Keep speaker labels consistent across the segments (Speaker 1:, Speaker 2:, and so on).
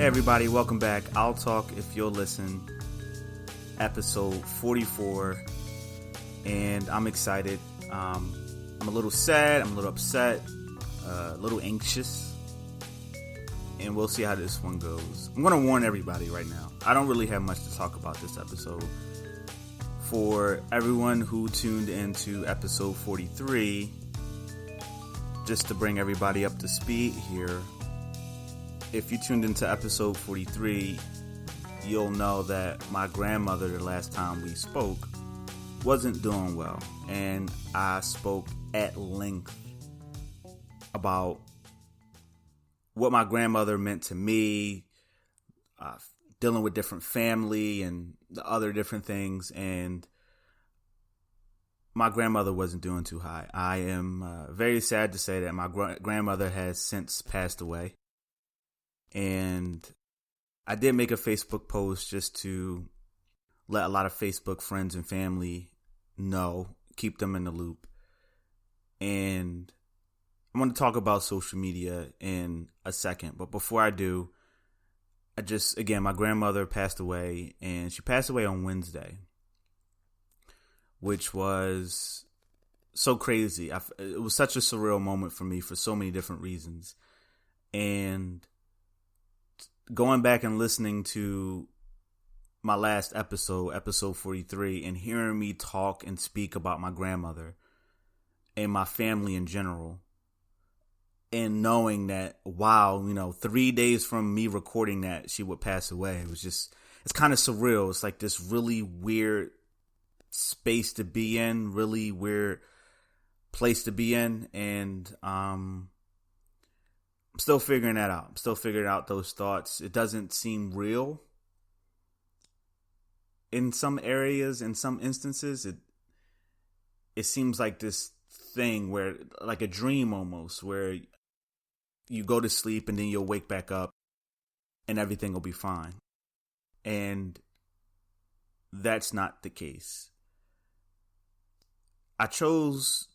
Speaker 1: Hey everybody, welcome back. I'll talk if you'll listen. Episode 44, and I'm excited. I'm a little sad, I'm a little upset, a little anxious, and we'll see how this one goes. I'm going to warn everybody right now. I don't really have much to talk about this episode. For everyone who tuned into episode 43, just to bring everybody up to speed here, if you tuned into episode 43, you'll know that my grandmother, the last time we spoke, wasn't doing well. And I spoke at length about what my grandmother meant to me, dealing with different family and the other different things. And my grandmother wasn't doing too high. I am very sad to say that my grandmother has since passed away. And I did make a Facebook post just to let a lot of Facebook friends and family know, keep them in the loop. And I want to talk about social media in a second. But before I do, my grandmother passed away, and she passed away on Wednesday, which was so crazy. It was such a surreal moment for me for so many different reasons. And going back and listening to my last episode 43, and hearing me talk and speak about my grandmother and my family in general, and knowing that, wow, 3 days from me recording that, she would pass away. It's kind of surreal. It's like this really weird space to be in, really weird place to be in. And, I'm still figuring that out. I'm still figuring out those thoughts. It doesn't seem real in some areas, in some instances. It seems like this thing where, like a dream almost, where you go to sleep and then you'll wake back up and everything will be fine. And that's not the case. I chose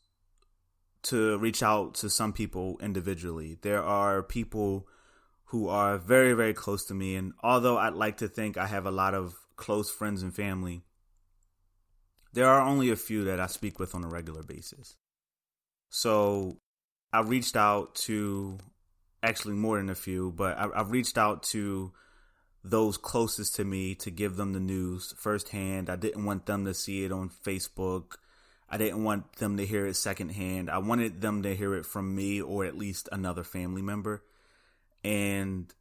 Speaker 1: to reach out to some people individually. There are people who are very, very close to me. And although I'd like to think I have a lot of close friends and family, there are only a few that I speak with on a regular basis. So I reached out to, actually more than a few, but I've reached out to those closest to me to give them the news firsthand. I didn't want them to see it on Facebook. I didn't want them to hear it secondhand. I wanted them to hear it from me, or at least another family member. And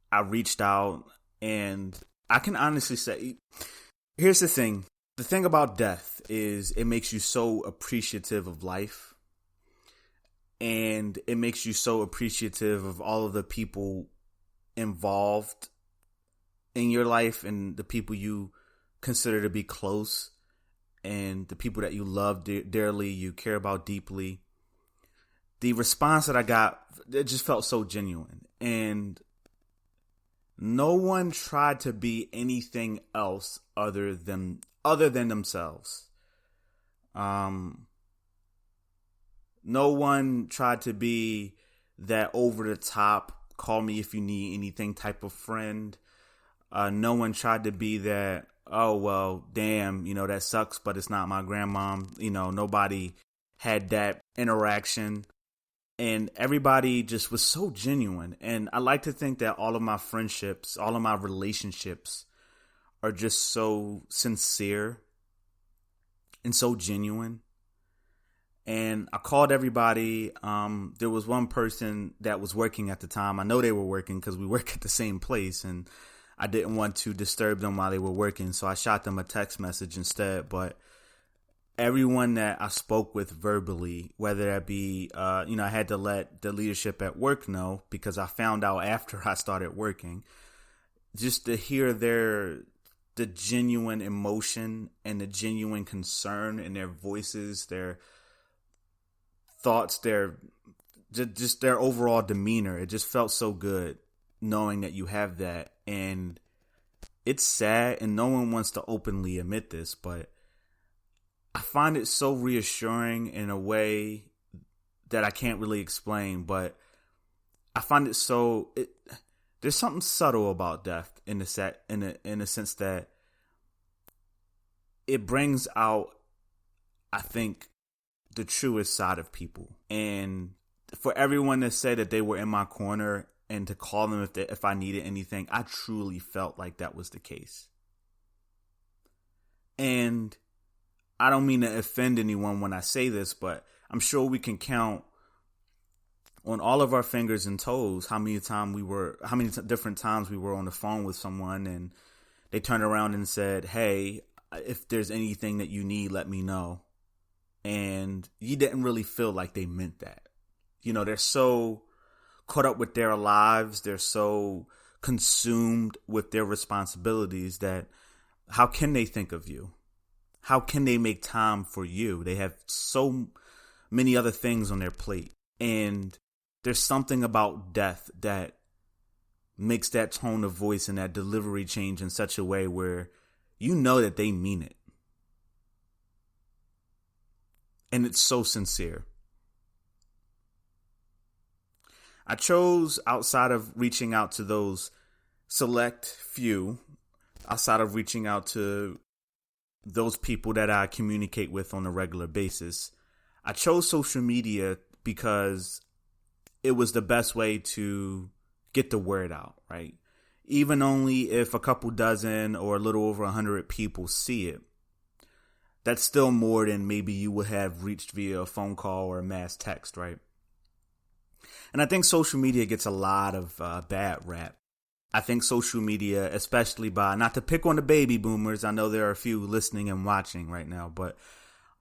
Speaker 1: I reached out, and I can honestly say, here's the thing. The thing about death is it makes you so appreciative of life. And it makes you so appreciative of all of the people involved in your life and the people you consider to be close. And the people that you love dearly, you care about deeply. The response that I got, it just felt so genuine. And no one tried to be anything else other than themselves. No one tried to be that over the top, call me if you need anything type of friend. No one tried to be that, oh, well, damn, that sucks, but it's not my grandmom. Nobody had that interaction. And everybody just was so genuine. And I like to think that all of my friendships, all of my relationships are just so sincere and so genuine. And I called everybody. There was one person that was working at the time. I know they were working because we work at the same place, and I didn't want to disturb them while they were working, so I shot them a text message instead. But everyone that I spoke with verbally, whether that be, I had to let the leadership at work know, because I found out after I started working, just to hear the genuine emotion and the genuine concern in their voices, their thoughts, their overall demeanor. It just felt so good knowing that you have that. And it's sad, and no one wants to openly admit this, but I find it so reassuring in a way that I can't really explain. But I find it so there's something subtle about death in the sense that it brings out, I think, the truest side of people. And for everyone to say that they were in my corner and to call them if I needed anything, I truly felt like that was the case. And I don't mean to offend anyone when I say this, but I'm sure we can count on all of our fingers and toes how many different times we were on the phone with someone and they turned around and said, "Hey, if there's anything that you need, let me know." And you didn't really feel like they meant that. You know, they're so caught up with their lives. They're so consumed with their responsibilities that how can they think of you? How can they make time for you? They have so many other things on their plate. And there's something about death that makes that tone of voice and that delivery change in such a way where you know that they mean it. And it's so sincere. I chose, outside of reaching out to those select few, outside of reaching out to those people that I communicate with on a regular basis, I chose social media because it was the best way to get the word out, right? Even only if a couple dozen or a little over 100 people see it, that's still more than maybe you would have reached via a phone call or a mass text, right? And I think social media gets a lot of bad rap. I think social media, especially by, not to pick on the baby boomers, I know there are a few listening and watching right now, but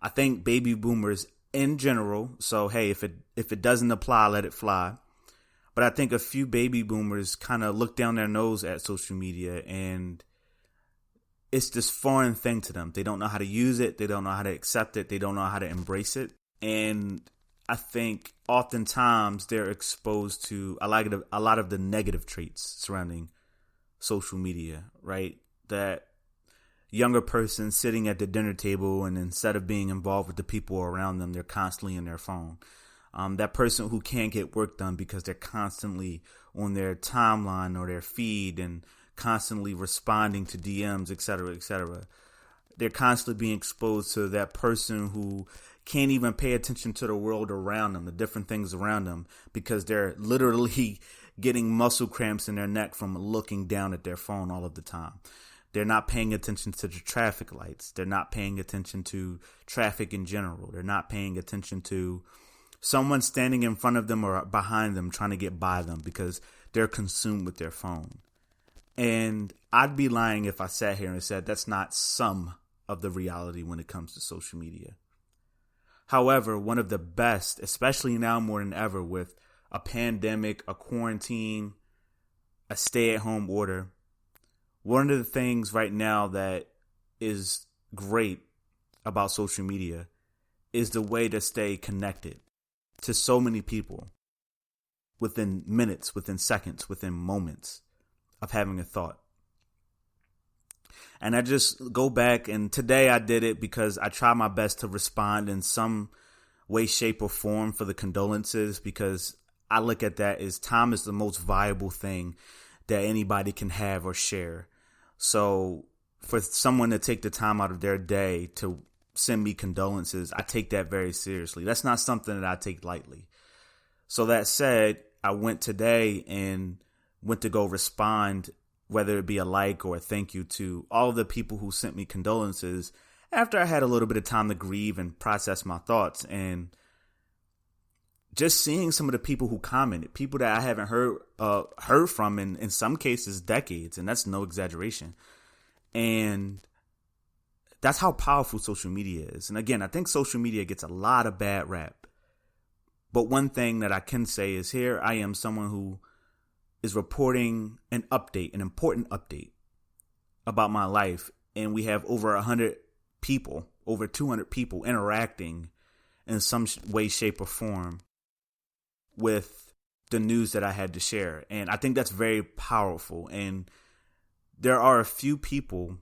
Speaker 1: I think baby boomers in general, so hey, if it doesn't apply, let it fly. But I think a few baby boomers kind of look down their nose at social media, and it's this foreign thing to them. They don't know how to use it. They don't know how to accept it. They don't know how to embrace it. And I think oftentimes they're exposed to a lot of the negative traits surrounding social media, right? That younger person sitting at the dinner table, and instead of being involved with the people around them, they're constantly in their phone. That person who can't get work done because they're constantly on their timeline or their feed and constantly responding to DMs, et cetera, et cetera. They're constantly being exposed to that person who can't even pay attention to the world around them, the different things around them, because they're literally getting muscle cramps in their neck from looking down at their phone all of the time. They're not paying attention to the traffic lights. They're not paying attention to traffic in general. They're not paying attention to someone standing in front of them or behind them trying to get by them because they're consumed with their phone. And I'd be lying if I sat here and said that's not some of the reality when it comes to social media. However, one of the best, especially now more than ever with a pandemic, a quarantine, a stay-at-home order, one of the things right now that is great about social media is the way to stay connected to so many people within minutes, within seconds, within moments of having a thought. And I just go back, and today I did it because I try my best to respond in some way, shape, or form for the condolences, because I look at that as time is the most valuable thing that anybody can have or share. So for someone to take the time out of their day to send me condolences, I take that very seriously. That's not something that I take lightly. So that said, I went today and went to go respond, whether it be a like or a thank you, to all of the people who sent me condolences after I had a little bit of time to grieve and process my thoughts. And just seeing some of the people who commented, people that I haven't heard from in some cases decades, and that's no exaggeration. And that's how powerful social media is. And again, I think social media gets a lot of bad rap. But one thing that I can say is, here I am, someone who is reporting an update, an important update about my life. And we have over 100 people, over 200 people interacting in some way, shape, or form with the news that I had to share. And I think that's very powerful. And there are a few people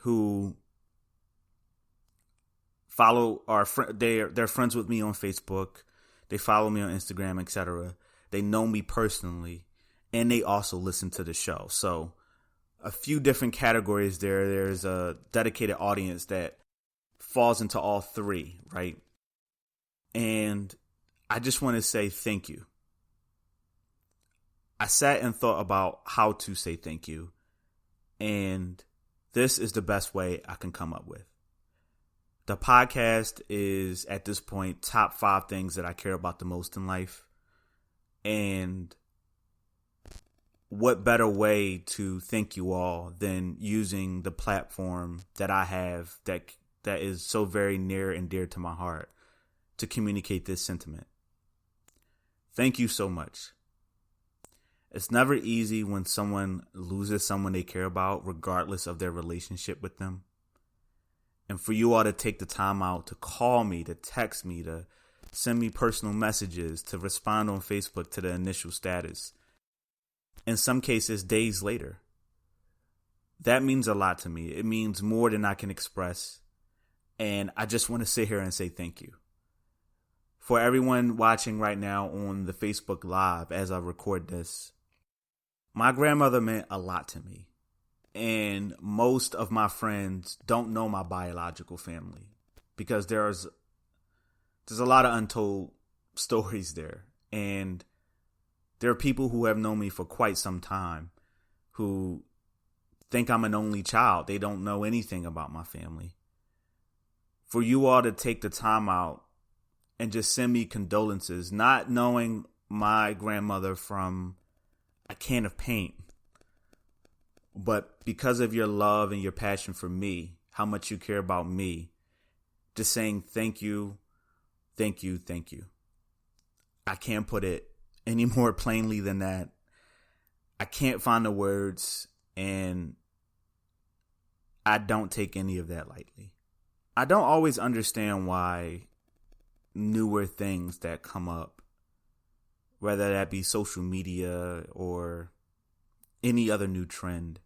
Speaker 1: who follow they're friends with me on Facebook. They follow me on Instagram, etc. They know me personally. and they also listen to the show. So a few different categories there. There's a dedicated audience that falls into all three, right? And I just want to say thank you. I sat and thought about how to say thank you, and this is the best way I can come up with. The podcast is, at this point, top 5 things that I care about the most in life. And what better way to thank you all than using the platform that I have that is so very near and dear to my heart to communicate this sentiment. Thank you so much. It's never easy when someone loses someone they care about, regardless of their relationship with them. And for you all to take the time out to call me, to text me, to send me personal messages, to respond on Facebook to the initial status. In some cases, days later. That means a lot to me. It means more than I can express. And I just want to sit here and say thank you. For everyone watching right now on the Facebook Live as I record this, my grandmother meant a lot to me. And most of my friends don't know my biological family because there's a lot of untold stories there. And there are people who have known me for quite some time who think I'm an only child. They don't know anything about my family. For you all to take the time out and just send me condolences, not knowing my grandmother from a can of paint, but because of your love and your passion for me, how much you care about me, just saying thank you, thank you, thank you. I can't put it any more plainly than that. I can't find the words, and I don't take any of that lightly. I don't always understand why newer things that come up, whether that be social media or any other new trend,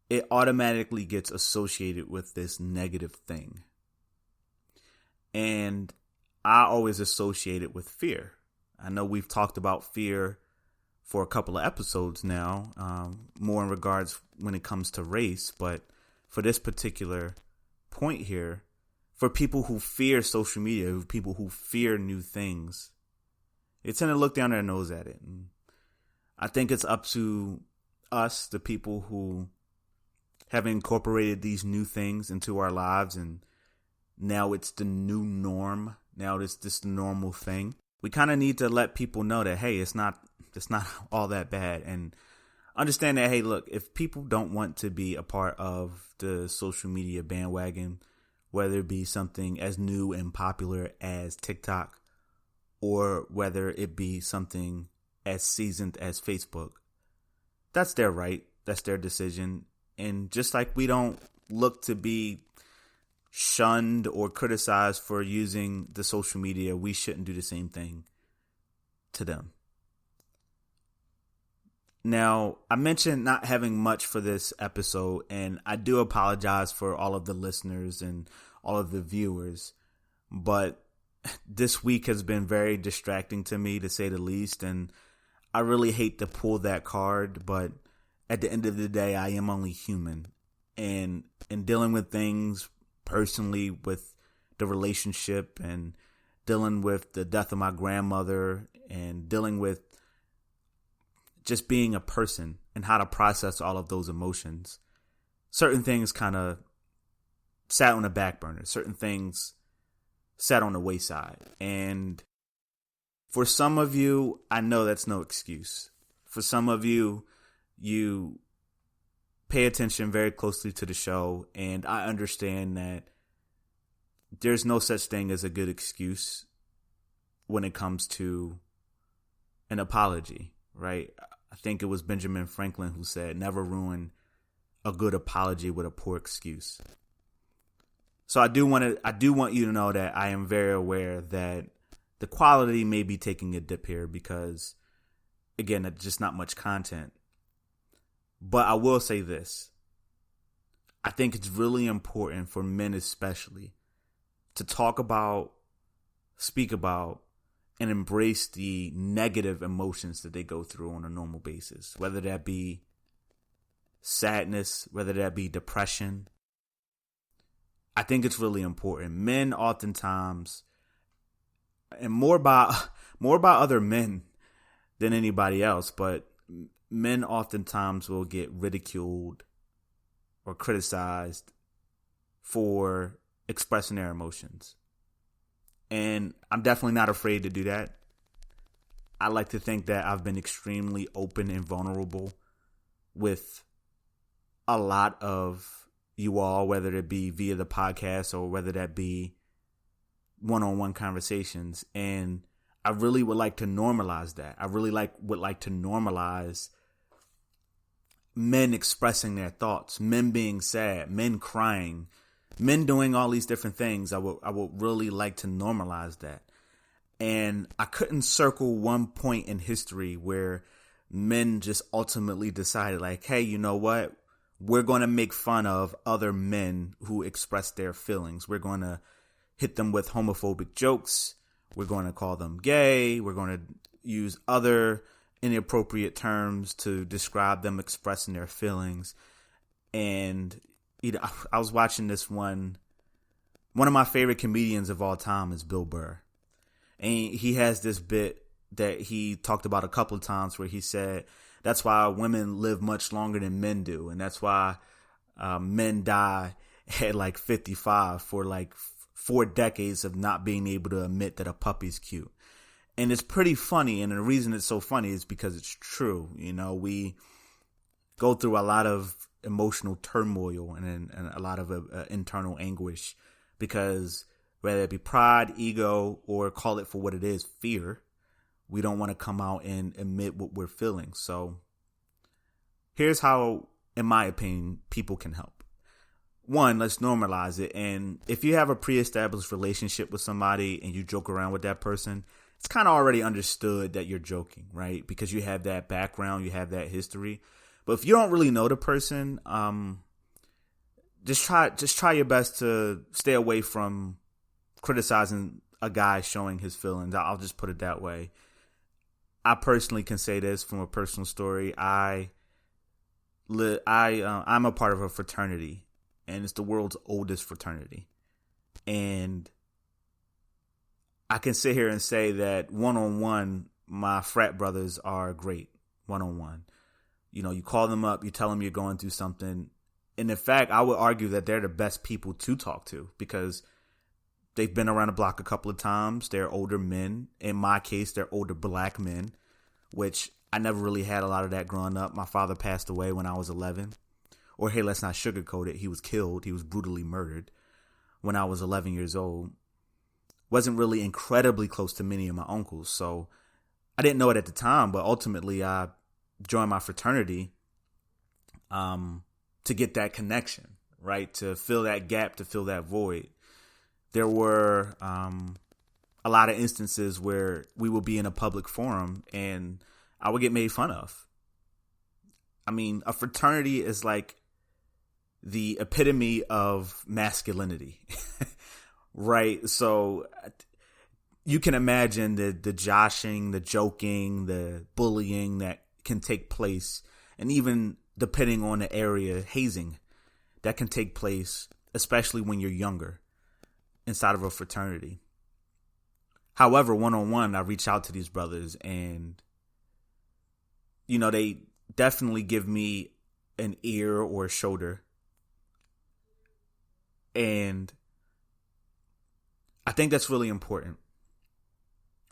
Speaker 1: it automatically gets associated with this negative thing. And I always associate it with fear. I know we've talked about fear for a couple of episodes now, more in regards when it comes to race. But for this particular point here, for people who fear social media, people who fear new things, they tend to look down their nose at it. And I think it's up to us, the people who have incorporated these new things into our lives, and now it's the new norm. Now it's just the normal thing. We kind of need to let people know that, hey, it's not all that bad, and understand that, hey, look, if people don't want to be a part of the social media bandwagon, whether it be something as new and popular as TikTok, or whether it be something as seasoned as Facebook, that's their right. That's their decision. And just like we don't look to be shunned or criticized for using the social media, we shouldn't do the same thing to them. Now, I mentioned not having much for this episode, and I do apologize for all of the listeners and all of the viewers, but this week has been very distracting to me, to say the least, and I really hate to pull that card, but at the end of the day, I am only human, and in dealing with things personally with the relationship and dealing with the death of my grandmother and dealing with just being a person and how to process all of those emotions, certain things kind of sat on the back burner. Certain things sat on the wayside. And for some of you, I know that's no excuse. For some of you, you pay attention very closely to the show, and I understand that there's no such thing as a good excuse when it comes to an apology, right? I think it was Benjamin Franklin who said, never ruin a good apology with a poor excuse. So I do want you to know that I am very aware that the quality may be taking a dip here because, again, it's just not much content. But I will say this. I think it's really important for men especially to talk about, speak about, and embrace the negative emotions that they go through on a normal basis, whether that be sadness, whether that be depression. I think it's really important. Men oftentimes, and more about other men than anybody else, but men oftentimes will get ridiculed or criticized for expressing their emotions. And I'm definitely not afraid to do that. I like to think that I've been extremely open and vulnerable with a lot of you all, whether it be via the podcast or whether that be one-on-one conversations. And I really would like to normalize that. I really would like to normalize men expressing their thoughts, men being sad, men crying, men doing all these different things. I would really like to normalize that. And I couldn't circle one point in history where men just ultimately decided like, hey, you know what? We're going to make fun of other men who express their feelings. We're going to hit them with homophobic jokes. We're going to call them gay. We're going to use other inappropriate terms to describe them expressing their feelings. And I was watching this one of my favorite comedians of all time is Bill Burr. And he has this bit that he talked about a couple of times where he said, that's why women live much longer than men do. And that's why men die at like 55 for like 4 decades of not being able to admit that a puppy's cute. And it's pretty funny. And the reason it's so funny is because it's true. You know, we go through a lot of emotional turmoil and a lot of internal anguish because whether it be pride, ego, or call it for what it is, fear, we don't want to come out and admit what we're feeling. So here's how, in my opinion, people can help. One, let's normalize it. And if you have a pre-established relationship with somebody and you joke around with that person, it's kind of already understood that you're joking, right? Because you have that background, you have that history. But if you don't really know the person, just try your best to stay away from criticizing a guy showing his feelings. I'll just put it that way. I personally can say this from a personal story. I'm a part of a fraternity, and it's the world's oldest fraternity. And I can sit here and say that one-on-one, my frat brothers are great one-on-one. You know, you call them up, you tell them you're going through something. And in fact, I would argue that they're the best people to talk to because they've been around the block a couple of times. They're older men. In my case, they're older black men, which I never really had a lot of that growing up. My father passed away when I was 11. Or, hey, let's not sugarcoat it. He was killed. He was brutally murdered when I was 11 years old. Wasn't really incredibly close to many of my uncles. So I didn't know it at the time, but ultimately I joined my fraternity to get that connection, right? To fill that gap, to fill that void. There were a lot of instances where we would be in a public forum and I would get made fun of. I mean, a fraternity is like the epitome of masculinity, right? So you can imagine the joshing, the joking, the bullying that can take place, and even depending on the area, hazing that can take place, especially when you're younger inside of a fraternity. However, one-on-one, I reach out to these brothers and, you know, they definitely give me an ear or a shoulder. And I think that's really important.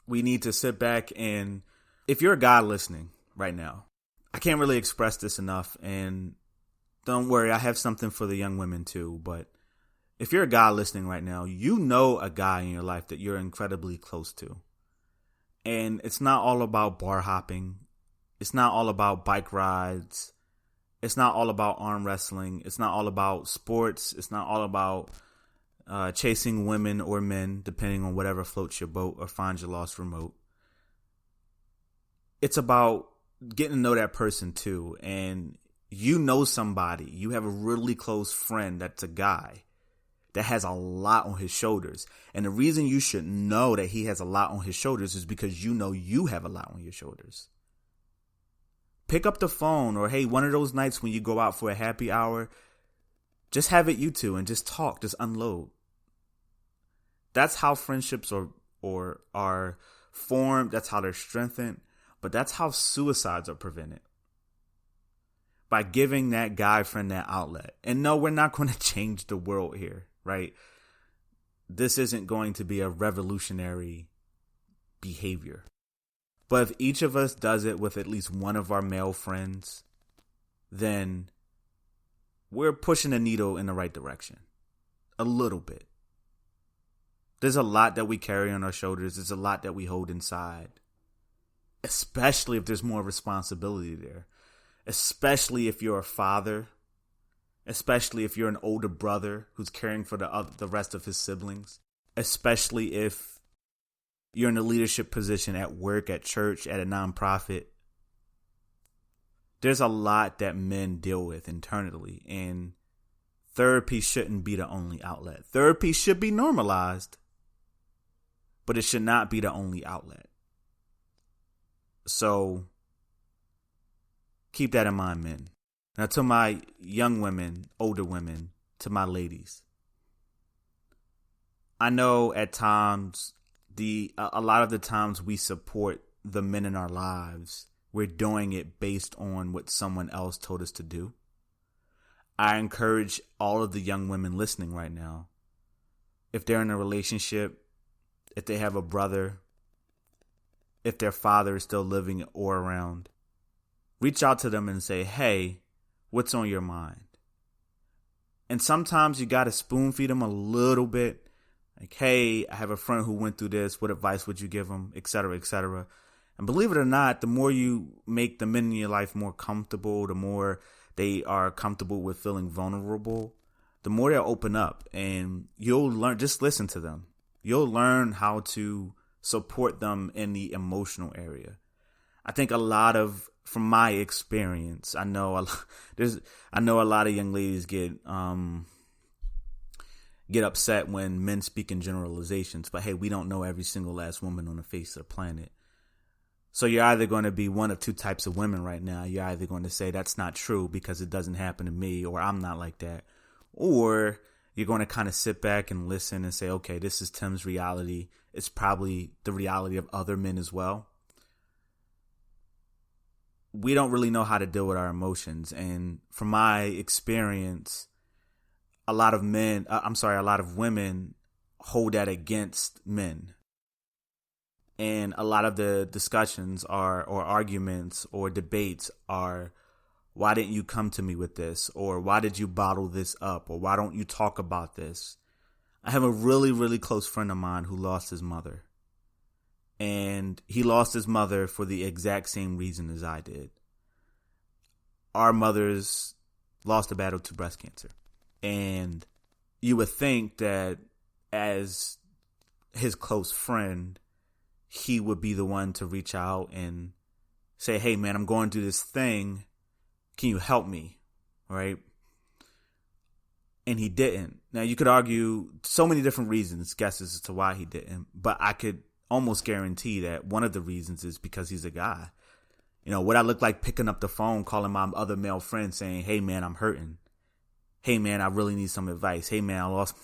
Speaker 1: We need to sit back and, if you're a guy listening right now, I can't really express this enough, and don't worry, I have something for the young women too, but if you're a guy listening right now, you know a guy in your life that you're incredibly close to. And it's not all about bar hopping. It's not all about bike rides. It's not all about arm wrestling. It's not all about sports. It's not all about chasing women or men, depending on whatever floats your boat or finds your lost remote. It's about getting to know that person too. And you know somebody, you have a really close friend that's a guy that has a lot on his shoulders. And the reason you should know that he has a lot on his shoulders is because you know you have a lot on your shoulders. Pick up the phone, or hey, one of those nights when you go out for a happy hour, just have it you two and just talk, just unload. That's how friendships are formed. That's how they're strengthened. But that's how suicides are prevented. By giving that guy friend that outlet. And no, we're not going to change the world here, right? This isn't going to be a revolutionary behavior. But if each of us does it with at least one of our male friends, then we're pushing the needle in the right direction. A little bit. There's a lot that we carry on our shoulders. There's a lot that we hold inside. Especially if there's more responsibility there. Especially if you're a father. Especially if you're an older brother who's caring for the rest of his siblings. Especially if you're in a leadership position at work, at church, at a nonprofit. There's a lot that men deal with internally, and therapy shouldn't be the only outlet. Therapy should be normalized, but it should not be the only outlet. So keep that in mind, men. Now, to my young women, older women, to my ladies, I know at times, a lot of the times we support the men in our lives, we're doing it based on what someone else told us to do. I encourage all of the young women listening right now, if they're in a relationship, if they have a brother, if their father is still living or around, reach out to them and say, hey, what's on your mind? And sometimes you got to spoon feed them a little bit. Like, hey, I have a friend who went through this. What advice would you give them? Et cetera, et cetera. And believe it or not, the more you make the men in your life more comfortable, the more they are comfortable with feeling vulnerable, the more they'll open up, and you'll learn. Just listen to them. You'll learn how to support them in the emotional area. I think from my experience, I know a lot of young ladies get upset when men speak in generalizations, but hey, we don't know every single last woman on the face of the planet. So you're either going to be one of two types of women right now. You're either going to say that's not true because it doesn't happen to me, or I'm not like that. Or you're going to kind of sit back and listen and say, okay, this is Tim's reality. It's probably the reality of other men as well. We don't really know how to deal with our emotions. And from my experience, a lot of women hold that against men. And a lot of the discussions or arguments or debates are, why didn't you come to me with this? Or why did you bottle this up? Or why don't you talk about this? I have a really, really close friend of mine who lost his mother. And he lost his mother for the exact same reason as I did. Our mothers lost a battle to breast cancer. And you would think that as his close friend, he would be the one to reach out and say, hey, man, I'm going through this thing. Can you help me? Right? And he didn't. Now, you could argue so many different reasons, guesses as to why he didn't. But I could almost guarantee that one of the reasons is because he's a guy. You know, would I look like picking up the phone, calling my other male friend saying, hey, man, I'm hurting. Hey, man, I really need some advice. Hey, man, I lost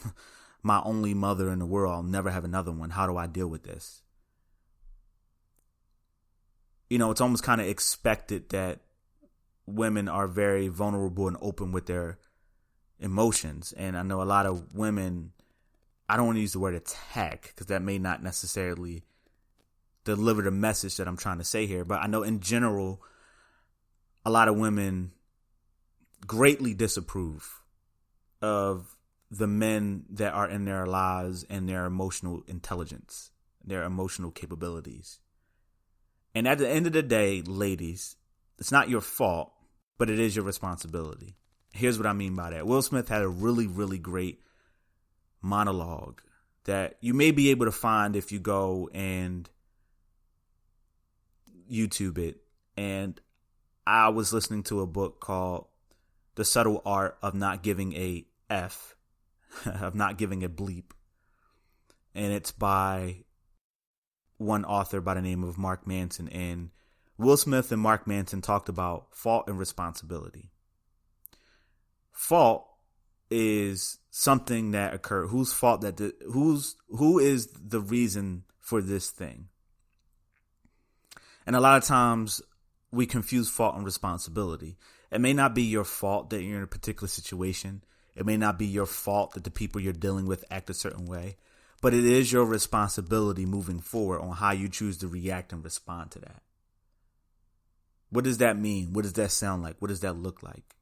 Speaker 1: my only mother in the world. I'll never have another one. How do I deal with this? You know, it's almost kind of expected that women are very vulnerable and open with their emotions. And I know a lot of women, I don't want to use the word attack because that may not necessarily deliver the message that I'm trying to say here. But I know in general, a lot of women greatly disapprove of the men that are in their lives and their emotional intelligence, their emotional capabilities. And at the end of the day, ladies, it's not your fault, but it is your responsibility. Here's what I mean by that. Will Smith had a really, really great monologue that you may be able to find if you go and YouTube it. And I was listening to a book called The Subtle Art of Not Giving a F. of not giving a bleep. And it's by one author by the name of Mark Manson. And Will Smith and Mark Manson talked about fault and responsibility. Fault is something that occurred. Whose fault that who is the reason for this thing? And a lot of times we confuse fault and responsibility. It may not be your fault that you're in a particular situation. It may not be your fault that the people you're dealing with act a certain way, but it is your responsibility moving forward on how you choose to react and respond to that. What does that mean? What does that sound like? What does that look like?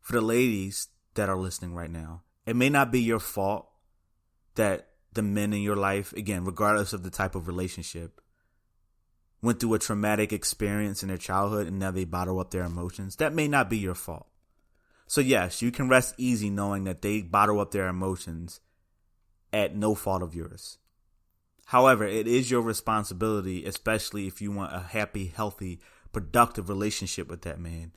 Speaker 1: For the ladies that are listening right now, it may not be your fault that the men in your life, again, regardless of the type of relationship, went through a traumatic experience in their childhood and now they bottle up their emotions. That may not be your fault. So yes, you can rest easy knowing that they bottle up their emotions at no fault of yours. However, it is your responsibility, especially if you want a happy, healthy, productive relationship with that man,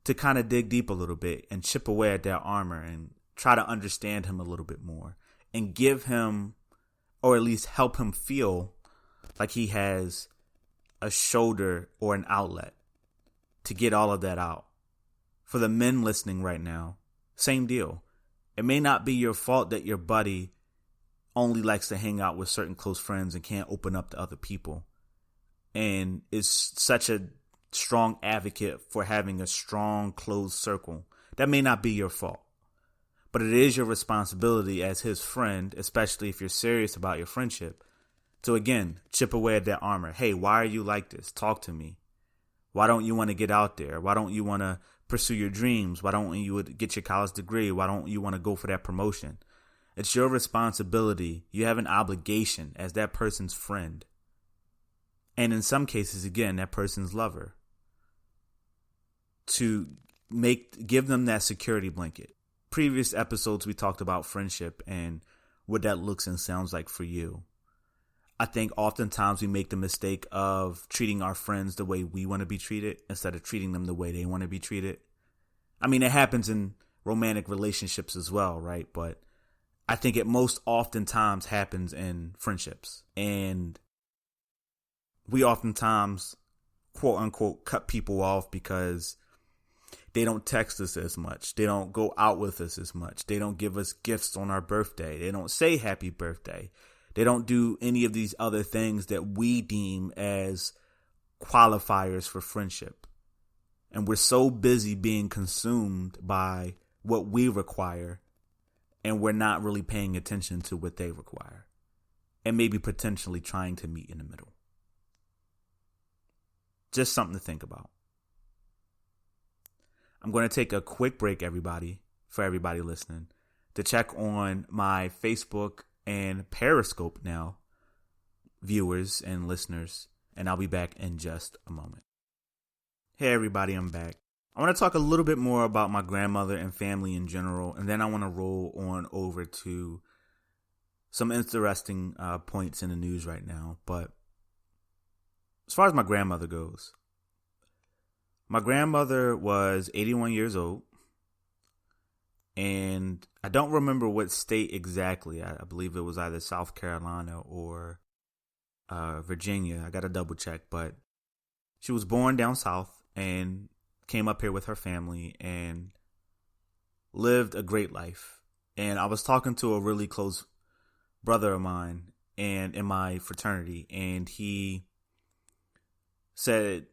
Speaker 1: to kind of dig deep a little bit and chip away at that armor and try to understand him a little bit more and give him, or at least help him feel like he has a shoulder or an outlet to get all of that out. For the men listening right now, same deal. It may not be your fault that your buddy only likes to hang out with certain close friends and can't open up to other people and is such a strong advocate for having a strong closed circle. That may not be your fault, but it is your responsibility as his friend, especially if you're serious about your friendship, to again chip away at that armor. Hey, why are you like this? Talk to me. Why don't you want to get out there? Why don't you want to pursue your dreams? Why don't you get your college degree? Why don't you want to go for that promotion? It's your responsibility. You have an obligation as that person's friend. And in some cases, again, that person's lover, to give them that security blanket. Previous episodes, we talked about friendship and what that looks and sounds like for you. I think oftentimes we make the mistake of treating our friends the way we want to be treated instead of treating them the way they want to be treated. I mean, it happens in romantic relationships as well, right? But I think it most oftentimes happens in friendships. And we oftentimes, quote unquote, cut people off because they don't text us as much. They don't go out with us as much. They don't give us gifts on our birthday. They don't say happy birthday. They don't do any of these other things that we deem as qualifiers for friendship. And we're so busy being consumed by what we require, and we're not really paying attention to what they require, and maybe potentially trying to meet in the middle. Just something to think about. I'm going to take a quick break, for everybody listening, to check on my Facebook and Periscope now viewers and listeners, and I'll be back in just a moment. Hey everybody, I'm back. I want to talk a little bit more about my grandmother and family in general, and then I want to roll on over to some interesting points in the news right now. But as far as my grandmother goes, my grandmother was 81 years old, and I don't remember what state exactly. I believe it was either South Carolina or Virginia. I got to double check, but she was born down south and came up here with her family and lived a great life. And I was talking to a really close brother of mine and in my fraternity, and he said,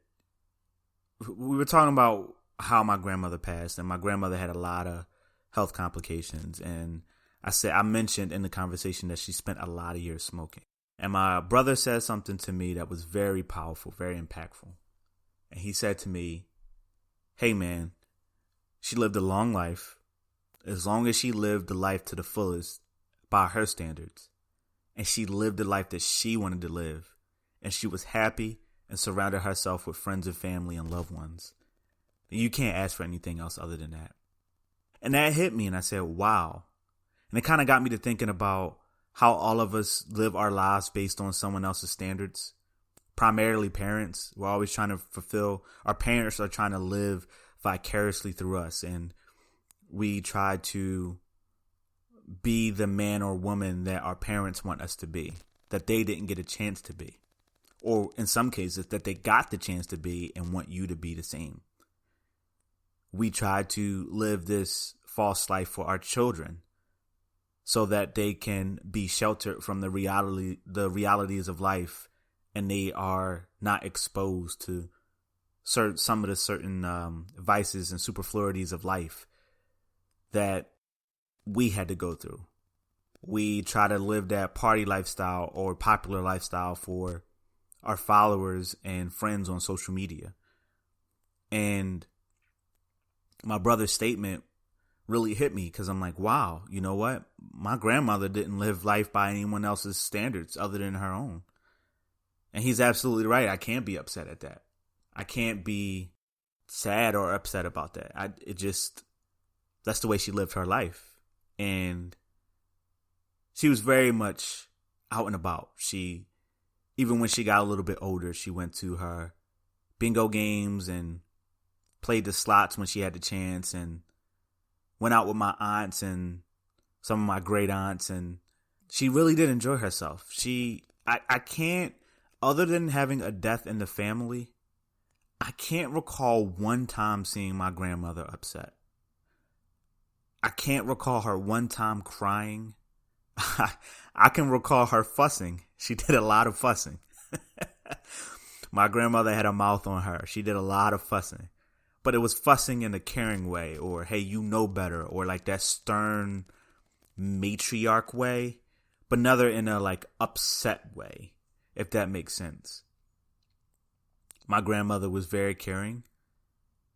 Speaker 1: we were talking about how my grandmother passed, and my grandmother had a lot of health complications. And I mentioned in the conversation that she spent a lot of years smoking. And my brother said something to me that was very powerful, very impactful. And he said to me, hey man, she lived a long life. As long as she lived the life to the fullest by her standards, and she lived the life that she wanted to live, and she was happy and surrounded herself with friends and family and loved ones, you can't ask for anything else other than that. And that hit me, and I said, wow. And it kind of got me to thinking about how all of us live our lives based on someone else's standards. Primarily parents. We're always trying to fulfill, our parents are trying to live vicariously through us, and we try to be the man or woman that our parents want us to be, that they didn't get a chance to be. Or in some cases, that they got the chance to be and want you to be the same. We try to live this false life for our children so that they can be sheltered from the realities of life, and they are not exposed to some of the certain vices and superfluities of life that we had to go through. We try to live that party lifestyle or popular lifestyle for our followers and friends on social media. And my brother's statement really hit me because I'm like, wow, you know what? My grandmother didn't live life by anyone else's standards other than her own. And he's absolutely right. I can't be upset at that. I can't be sad or upset about that. That's the way she lived her life. And she was very much out and about. Even when she got a little bit older, she went to her bingo games and played the slots when she had the chance, and went out with my aunts and some of my great aunts, and she really did enjoy herself. I can't, other than having a death in the family, I can't recall one time seeing my grandmother upset. I can't recall her one time crying. I can recall her fussing. She did a lot of fussing. My grandmother had a mouth on her. She did a lot of fussing. But it was fussing in a caring way, or, hey, you know better, or like that stern matriarch way, but neither in a like upset way, if that makes sense. My grandmother was very caring.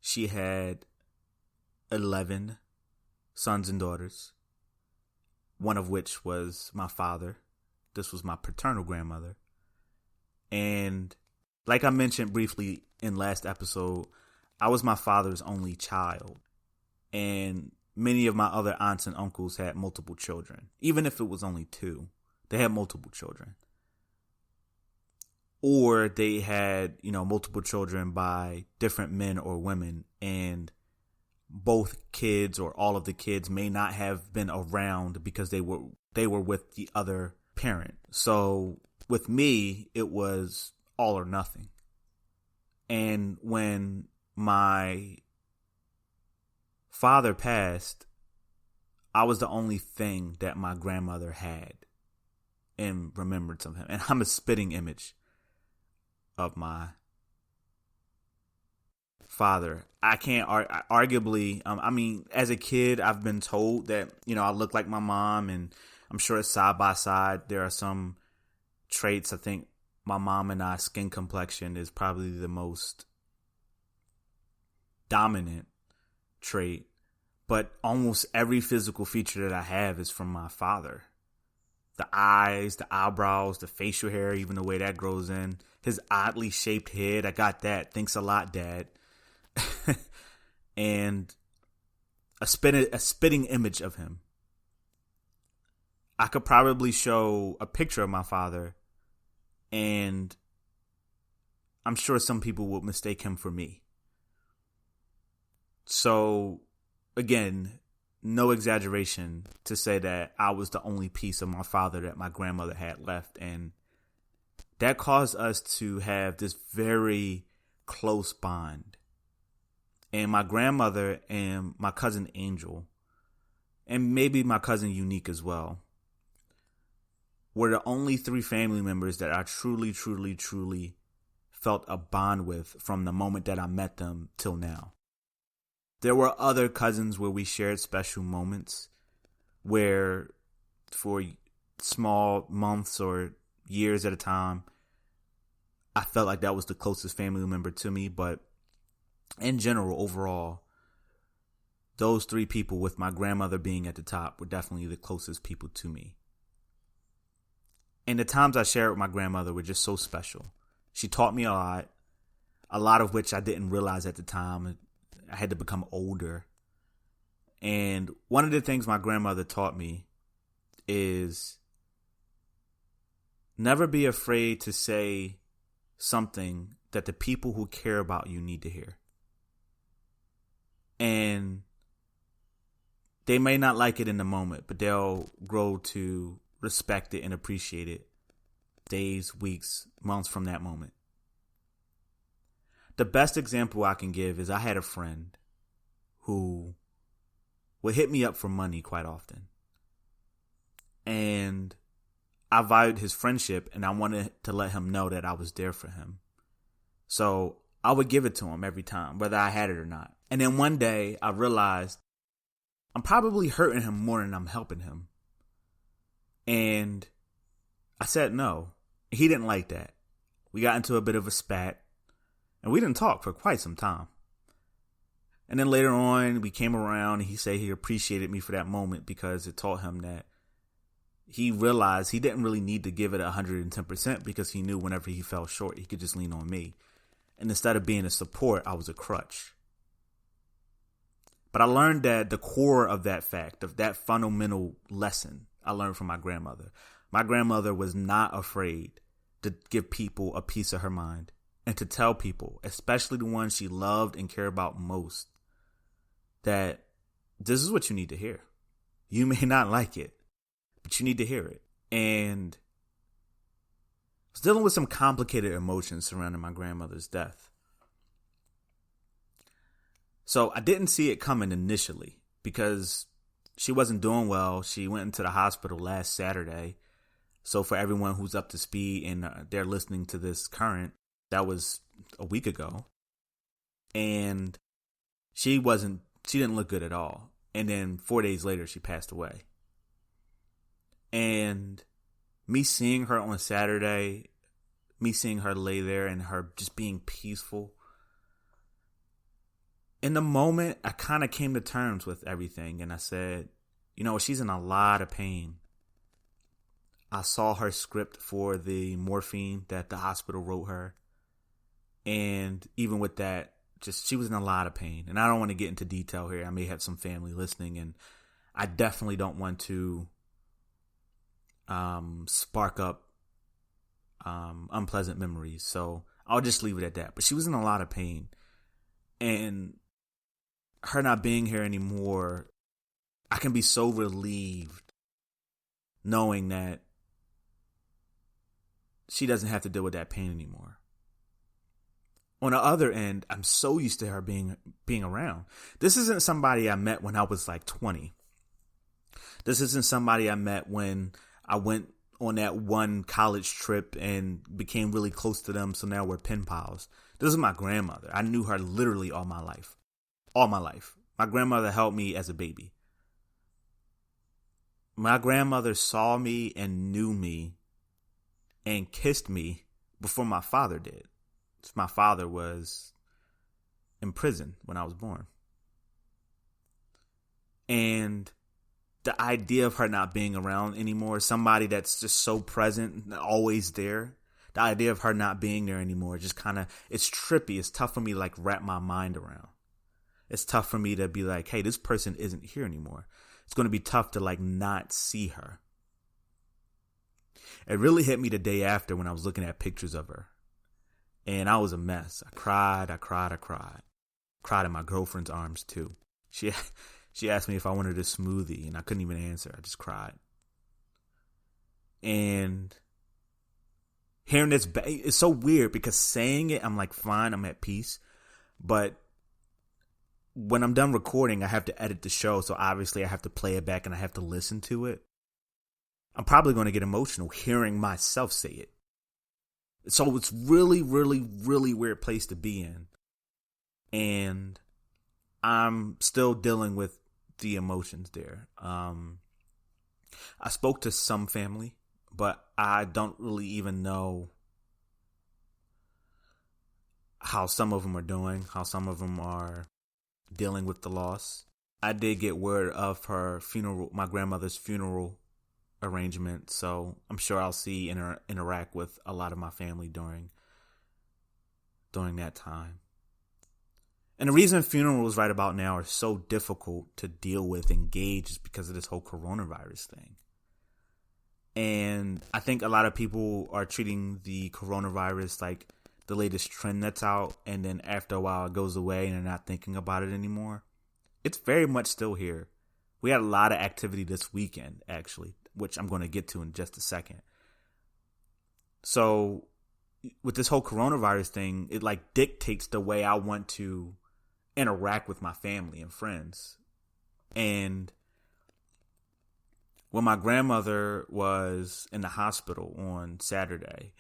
Speaker 1: She had 11 sons and daughters, one of which was my father. This was my paternal grandmother. And like I mentioned briefly in last episode, I was my father's only child. And many of my other aunts and uncles had multiple children. Even if it was only 2, they had multiple children. Or they had, multiple children by different men or women, and both kids or all of the kids may not have been around because they were with the other parent. So with me, it was all or nothing. And when my father passed, I was the only thing that my grandmother had in remembrance of him. And I'm a spitting image of my father. I can't arguably, as a kid, I've been told that, I look like my mom, and I'm sure side by side, there are some traits. I think my mom and I's skin complexion is probably the most dominant trait, but almost every physical feature that I have is from my father. The eyes, the eyebrows, the facial hair, even the way that grows in, his oddly shaped head. I got that. Thanks a lot, Dad. And a spitting image of him. I could probably show a picture of my father, and I'm sure some people would mistake him for me. So, again, no exaggeration to say that I was the only piece of my father that my grandmother had left. And that caused us to have this very close bond. And my grandmother and my cousin Angel, and maybe my cousin Unique as well, were the only 3 family members that I truly, truly, truly felt a bond with from the moment that I met them till now. There were other cousins where we shared special moments, where for small months or years at a time, I felt like that was the closest family member to me. But in general, overall, those 3 people, with my grandmother being at the top, were definitely the closest people to me. And the times I shared with my grandmother were just so special. She taught me a lot of which I didn't realize at the time. I had to become older. And one of the things my grandmother taught me is never be afraid to say something that the people who care about you need to hear. And They may not like it in the moment, but they'll grow to respect it and appreciate it days, weeks, months from that moment. The best example I can give is I had a friend who would hit me up for money quite often. And I valued his friendship, and I wanted to let him know that I was there for him. So I would give it to him every time, whether I had it or not. And then one day I realized I'm probably hurting him more than I'm helping him. And I said no. He didn't like that. We got into a bit of a spat, and we didn't talk for quite some time. And then later on, we came around, and he said he appreciated me for that moment because it taught him that he realized he didn't really need to give it 110% because he knew whenever he fell short, he could just lean on me. And instead of being a support, I was a crutch. But I learned that the core of that fact, of that fundamental lesson, I learned from my grandmother. My grandmother was not afraid to give people a piece of her mind and to tell people, especially the ones she loved and cared about most, that this is what you need to hear. You may not like it, but you need to hear it. And I was dealing with some complicated emotions surrounding my grandmother's death. So I didn't see it coming initially because she wasn't doing well. She went into the hospital last Saturday. So for everyone who's up to speed and they're listening to this current, that was a week ago. And she didn't look good at all. And then 4 days later, she passed away. And me seeing her on Saturday, me seeing her lay there and her just being peaceful. In the moment, I kind of came to terms with everything. And I said, she's in a lot of pain. I saw her script for the morphine that the hospital wrote her. And even with that, she was in a lot of pain. And I don't want to get into detail here. I may have some family listening, and I definitely don't want to spark up unpleasant memories. So I'll just leave it at that. But she was in a lot of pain. And her not being here anymore, I can be so relieved knowing that she doesn't have to deal with that pain anymore. On the other end, I'm so used to her being around. This isn't somebody I met when I was like 20. This isn't somebody I met when I went on that one college trip and became really close to them, so now we're pen pals. This is my grandmother. I knew her literally all my life. All my life. My grandmother held me as a baby. My grandmother saw me and knew me and kissed me before my father did. My father was in prison when I was born. And the idea of her not being around anymore, somebody that's just so present, always there, the idea of her not being there anymore, just kind of, it's trippy. It's tough for me to like wrap my mind around. It's tough for me to be like, hey, this person isn't here anymore. It's going to be tough to like not see her. It really hit me the day after when I was looking at pictures of her. And I was a mess. I cried. Cried in my girlfriend's arms too. She asked me if I wanted a smoothie and I couldn't even answer. I just cried. And hearing this, it's so weird because saying it, I'm like, fine, I'm at peace. But when I'm done recording, I have to edit the show. So obviously I have to play it back and I have to listen to it. I'm probably going to get emotional hearing myself say it. So it's really, really, really weird place to be in. And I'm still dealing with the emotions there. I spoke to some family, but I don't really even know how some of them are doing, how some of them are dealing with the loss. I did get word of her funeral, my grandmother's funeral arrangement, so I'm sure I'll see and interact with a lot of my family during that time. And the reason funerals right about now are so difficult to deal with and gauge is because of this whole coronavirus thing. And I think a lot of people are treating the coronavirus like the latest trend that's out, and then after a while it goes away and they're not thinking about it anymore. It's very much still here. We had a lot of activity this weekend, actually, which I'm going to get to in just a second. So with this whole coronavirus thing, it like dictates the way I want to interact with my family and friends. And when my grandmother was in the hospital on Saturday,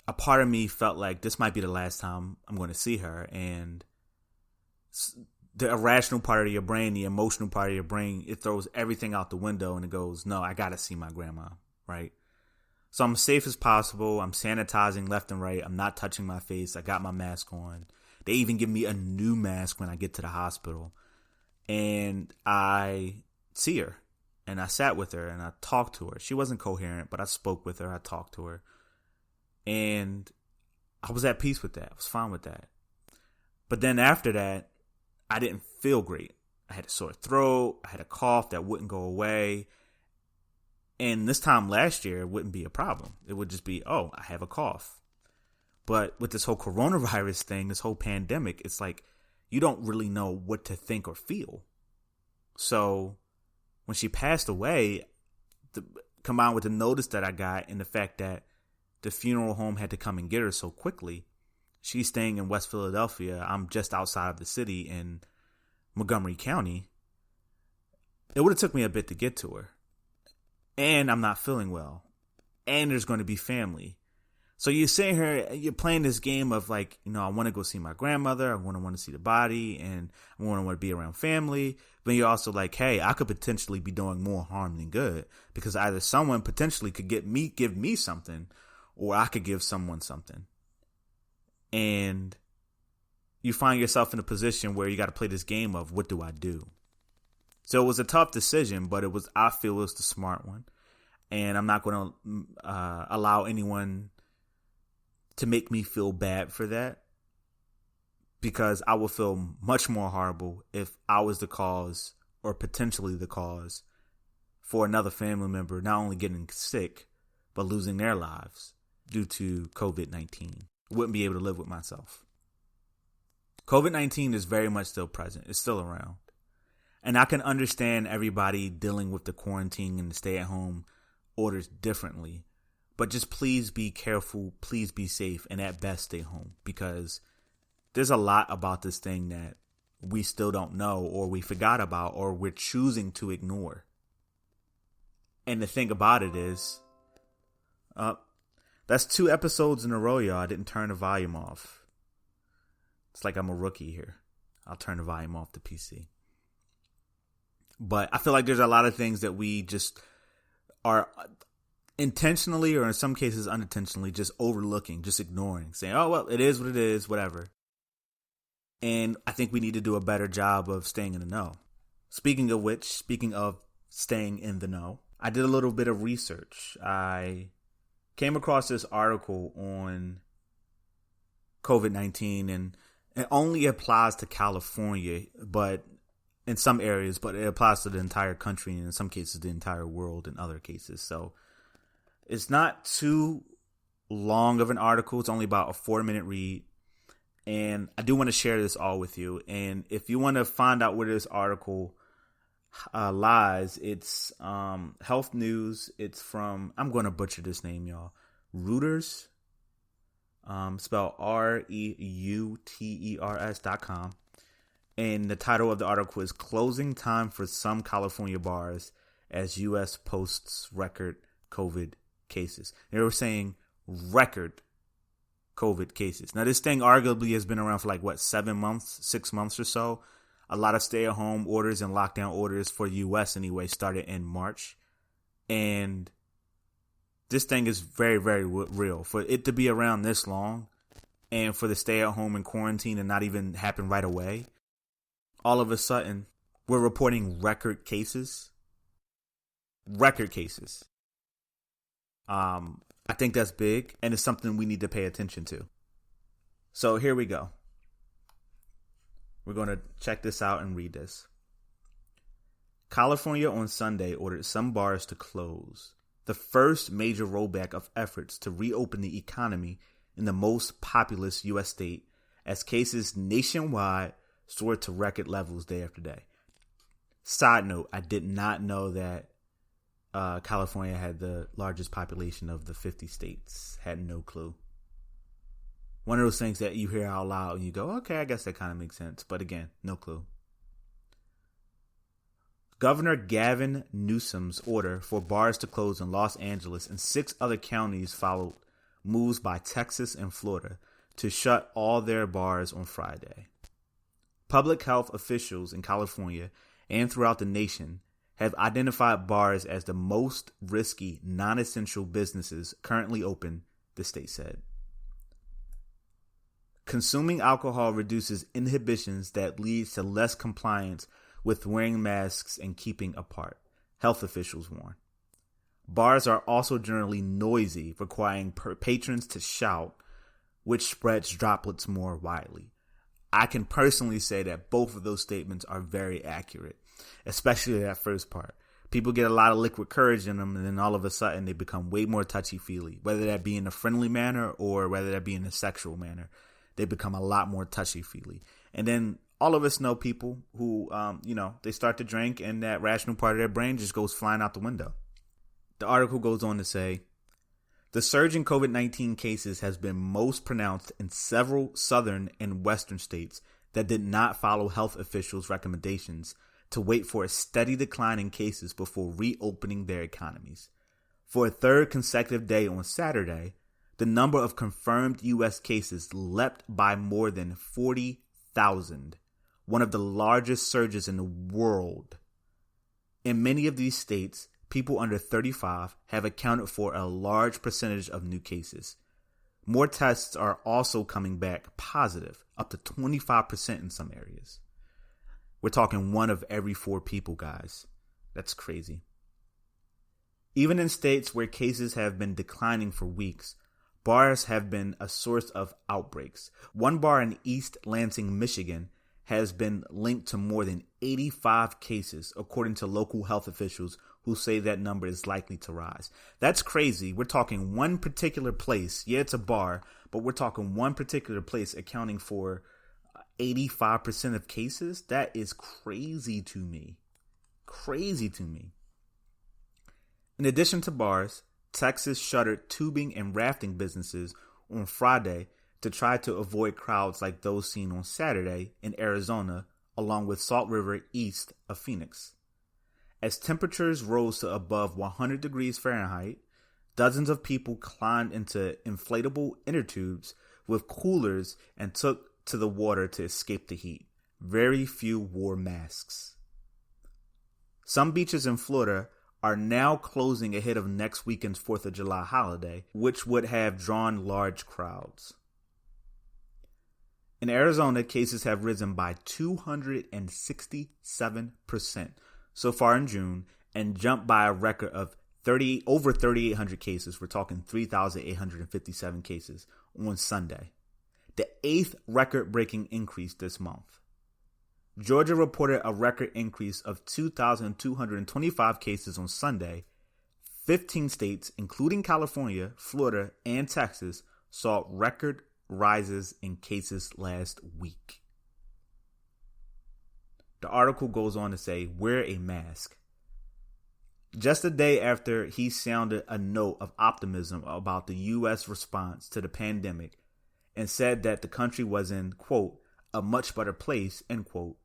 Speaker 1: a part of me felt like this might be the last time I'm going to see her. And the irrational part of your brain, the emotional part of your brain, it throws everything out the window and it goes, no, I got to see my grandma, right? So I'm safe as possible. I'm sanitizing left and right. I'm not touching my face. I got my mask on. They even give me a new mask when I get to the hospital. And I see her. And I sat with her and I talked to her. She wasn't coherent, but I spoke with her. I talked to her. And I was at peace with that. I was fine with that. But then after that, I didn't feel great. I had a sore throat. I had a cough that wouldn't go away. And this time last year, it wouldn't be a problem. It would just be, oh, I have a cough. But with this whole coronavirus thing, this whole pandemic, it's like you don't really know what to think or feel. So when she passed away, combined with the notice that I got and the fact that the funeral home had to come and get her so quickly, she's staying in West Philadelphia. I'm just outside of the city in Montgomery County. It would have took me a bit to get to her. And I'm not feeling well. And there's going to be family. So you're sitting here, you're playing this game of like, you know, I want to go see my grandmother. I want to see the body and I want to be around family. But you're also like, hey, I could potentially be doing more harm than good because either someone potentially could give me something or I could give someone something. And you find yourself in a position where you got to play this game of what do I do? So it was a tough decision, but I feel it was the smart one. And I'm not going to allow anyone to make me feel bad for that, because I would feel much more horrible if I was the cause or potentially the cause for another family member not only getting sick, but losing their lives due to COVID-19. I wouldn't be able to live with myself. COVID-19 is very much still present. It's still around. And I can understand everybody dealing with the quarantine and the stay-at-home orders differently. But just please be careful, please be safe, and at best stay home. Because there's a lot about this thing that we still don't know, or we forgot about, or we're choosing to ignore. And the thing about it is, that's 2 episodes in a row, y'all. I didn't turn the volume off. It's like I'm a rookie here. I'll turn the volume off the PC. But I feel like there's a lot of things that we just are intentionally, or in some cases unintentionally, just overlooking, just ignoring, saying, oh, well, it is what it is, whatever. And I think we need to do a better job of staying in the know. Speaking of staying in the know, I did a little bit of research. I came across this article on COVID-19, and it only applies to California, but in some areas, but it applies to the entire country, and in some cases, the entire world in other cases. So it's not too long of an article. It's only about a 4-minute read. And I do want to share this all with you. And if you want to find out where this article lies, it's Health News. It's from, I'm going to butcher this name, y'all, Reuters, spelled REUTERS.com. And the title of the article is Closing Time for Some California Bars as U.S. Posts Record COVID Cases. They were saying record COVID cases. Now, this thing arguably has been around for 7 months, 6 months or so. A lot of stay-at-home orders and lockdown orders for the U.S. anyway started in March. And this thing is very, very real. For it to be around this long and for the stay-at-home and quarantine and not even happen right away, all of a sudden, we're reporting record cases. Record cases. I think that's big, and it's something we need to pay attention to. So here we go. We're going to check this out and read this. California on Sunday ordered some bars to close, the first major rollback of efforts to reopen the economy in the most populous U.S. state, as cases nationwide soared to record levels day after day. Side note, I did not know that California had the largest population of the 50 states. Had no clue. One of those things that you hear out loud and you go, okay, I guess that kind of makes sense. But again, no clue. Governor Gavin Newsom's order for bars to close in Los Angeles and 6 other counties followed moves by Texas and Florida to shut all their bars on Friday. Public health officials in California and throughout the nation have identified bars as the most risky non-essential businesses currently open, the state said. Consuming alcohol reduces inhibitions that leads to less compliance with wearing masks and keeping apart, health officials warn. Bars are also generally noisy, requiring patrons to shout, which spreads droplets more widely. I can personally say that both of those statements are very accurate, especially that first part. People get a lot of liquid courage in them, and then all of a sudden they become way more touchy-feely, whether that be in a friendly manner or whether that be in a sexual manner. They become a lot more touchy-feely. And then all of us know people who, they start to drink and that rational part of their brain just goes flying out the window. The article goes on to say, the surge in COVID-19 cases has been most pronounced in several southern and western states that did not follow health officials' recommendations to wait for a steady decline in cases before reopening their economies. For a third consecutive day on Saturday, the number of confirmed U.S. cases leapt by more than 40,000, one of the largest surges in the world. In many of these states, people under 35 have accounted for a large percentage of new cases. More tests are also coming back positive, up to 25% in some areas. We're talking 1 of every 4 people, guys. That's crazy. Even in states where cases have been declining for weeks, bars have been a source of outbreaks. One bar in East Lansing, Michigan, has been linked to more than 85 cases, according to local health officials who say that number is likely to rise. That's crazy. We're talking one particular place. Yeah, it's a bar, but we're talking one particular place accounting for 85% of cases. That is crazy to me. Crazy to me. In addition to bars, Texas shuttered tubing and rafting businesses on Friday to try to avoid crowds like those seen on Saturday in Arizona, along with Salt River east of Phoenix. As temperatures rose to above 100 degrees Fahrenheit, dozens of people climbed into inflatable inner tubes with coolers and took to the water to escape the heat. Very few wore masks. Some beaches in Florida are now closing ahead of next weekend's 4th of July holiday, which would have drawn large crowds. In Arizona, cases have risen by 267% so far in June and jumped by a record of over 3,800 cases. We're talking 3,857 cases on Sunday, the 8th record-breaking increase this month. Georgia reported a record increase of 2,225 cases on Sunday. 15 states, including California, Florida, and Texas, saw record rises in cases last week. The article goes on to say, wear a mask. Just a day after he sounded a note of optimism about the U.S. response to the pandemic and said that the country was in, quote, a much better place, end quote,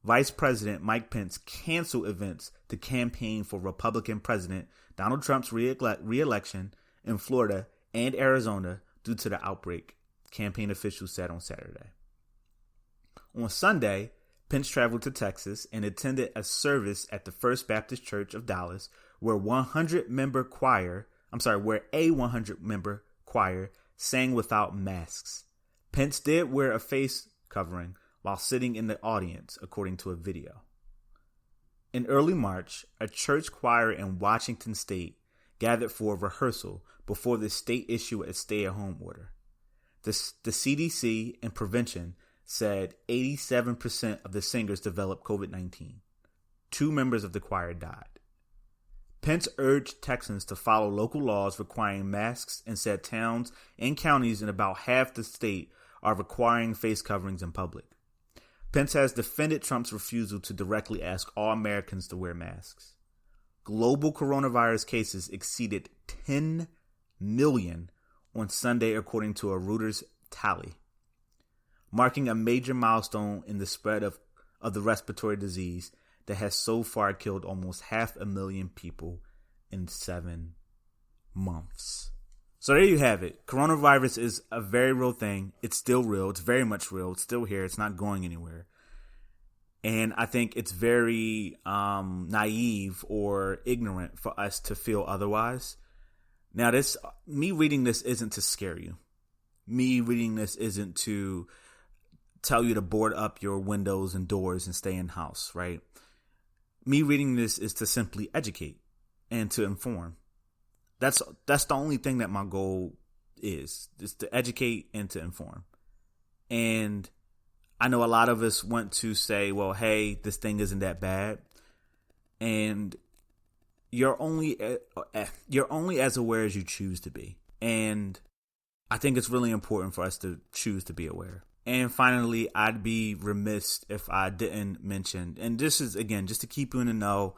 Speaker 1: Vice President Mike Pence canceled events to campaign for Republican President Donald Trump's re-election in Florida and Arizona due to the outbreak, campaign officials said on Saturday. On Sunday, Pence traveled to Texas and attended a service at the First Baptist Church of Dallas, where a 100-member choir sang without masks. Pence did wear a face covering while sitting in the audience, according to a video. In early March, a church choir in Washington state gathered for a rehearsal before the state issued a stay-at-home order. The CDC and prevention said 87% of the singers developed COVID-19. 2 members of the choir died. Pence urged Texans to follow local laws requiring masks and said towns and counties in about half the state are requiring face coverings in public. Pence has defended Trump's refusal to directly ask all Americans to wear masks. Global coronavirus cases exceeded 10 million on Sunday, according to a Reuters tally, marking a major milestone in the spread of the respiratory disease that has so far killed almost 500,000 people in 7 months. So there you have it. Coronavirus is a very real thing. It's still real. It's very much real. It's still here. It's not going anywhere. And I think it's very naive or ignorant for us to feel otherwise. Now, me reading this isn't to scare you. Me reading this isn't to tell you to board up your windows and doors and stay in house, right? Me reading this is to simply educate and to inform. That's the only thing that my goal is to educate and to inform. And I know a lot of us want to say, well, hey, this thing isn't that bad. And you're only as aware as you choose to be. And I think it's really important for us to choose to be aware. And finally, I'd be remiss if I didn't mention, and this is, again, just to keep you in the know,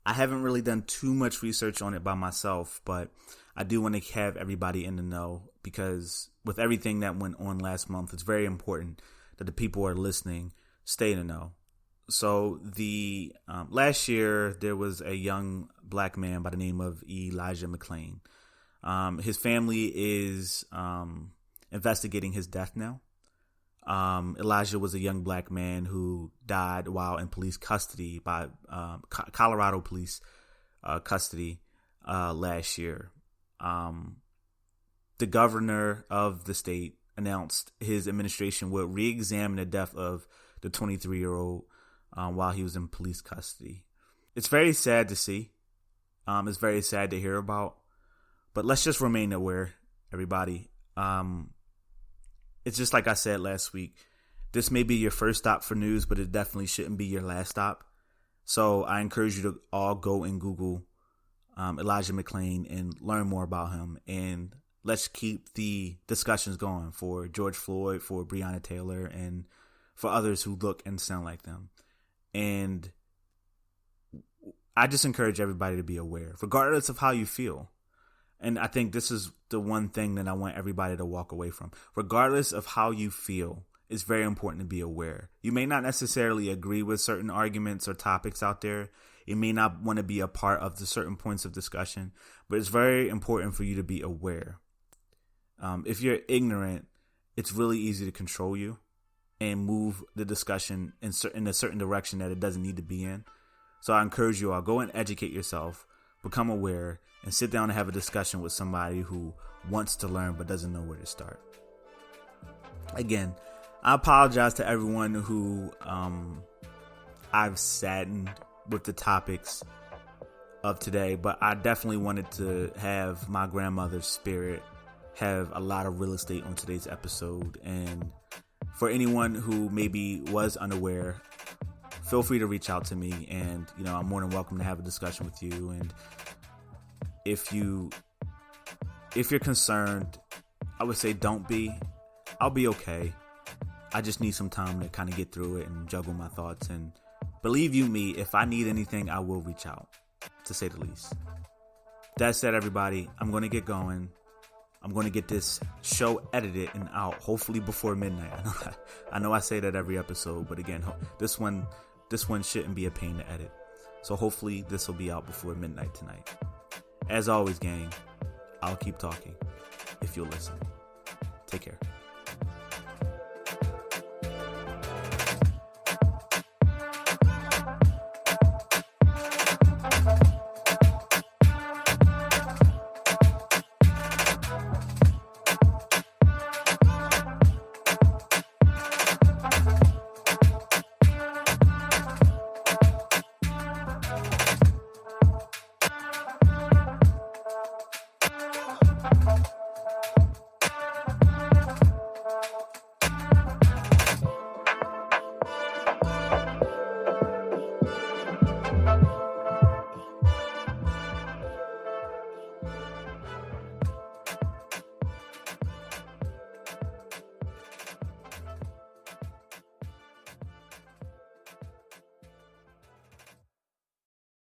Speaker 1: I haven't really done too much research on it by myself, but I do want to have everybody in the know, because with everything that went on last month, it's very important that the people who are listening stay in the know. So the last year, there was a young black man by the name of Elijah McClain. His family is investigating his death now. Elijah was a young black man who died while in police custody by Colorado police custody last year. The governor of the state announced his administration would re-examine the death of the 23-year-old while he was in police custody. It's very sad to see. It's very sad to hear about. But let's just remain aware, everybody. It's just like I said last week. This may be your first stop for news, but it definitely shouldn't be your last stop. So I encourage you to all go and Google Elijah McClain and learn more about him. And let's keep the discussions going for George Floyd, for Breonna Taylor, and for others who look and sound like them. And I just encourage everybody to be aware, regardless of how you feel. And I think this is the one thing that I want everybody to walk away from. Regardless of how you feel, it's very important to be aware. You may not necessarily agree with certain arguments or topics out there. You may not want to be a part of the certain points of discussion, but it's very important for you to be aware. If you're ignorant, it's really easy to control you and move the discussion in a certain direction that it doesn't need to be in. So I encourage you all, go and educate yourself, become aware, and sit down and have a discussion with somebody who wants to learn but doesn't know where to start. Again, I apologize to everyone who I've saddened with the topics of today, but I definitely wanted to have my grandmother's spirit have a lot of real estate on today's episode. And for anyone who maybe was unaware, feel free to reach out to me, and I'm more than welcome to have a discussion with you. And if you're concerned, I would say don't be. I'll be okay. I just need some time to kind of get through it and juggle my thoughts. And believe you me, if I need anything, I will reach out, to say the least. That said, everybody, I'm going to get going. I'm going to get this show edited and out, hopefully before midnight. I know I say that every episode, but again, this one shouldn't be a pain to edit. So hopefully this will be out before midnight tonight. As always, gang, I'll keep talking if you'll listen. Take care.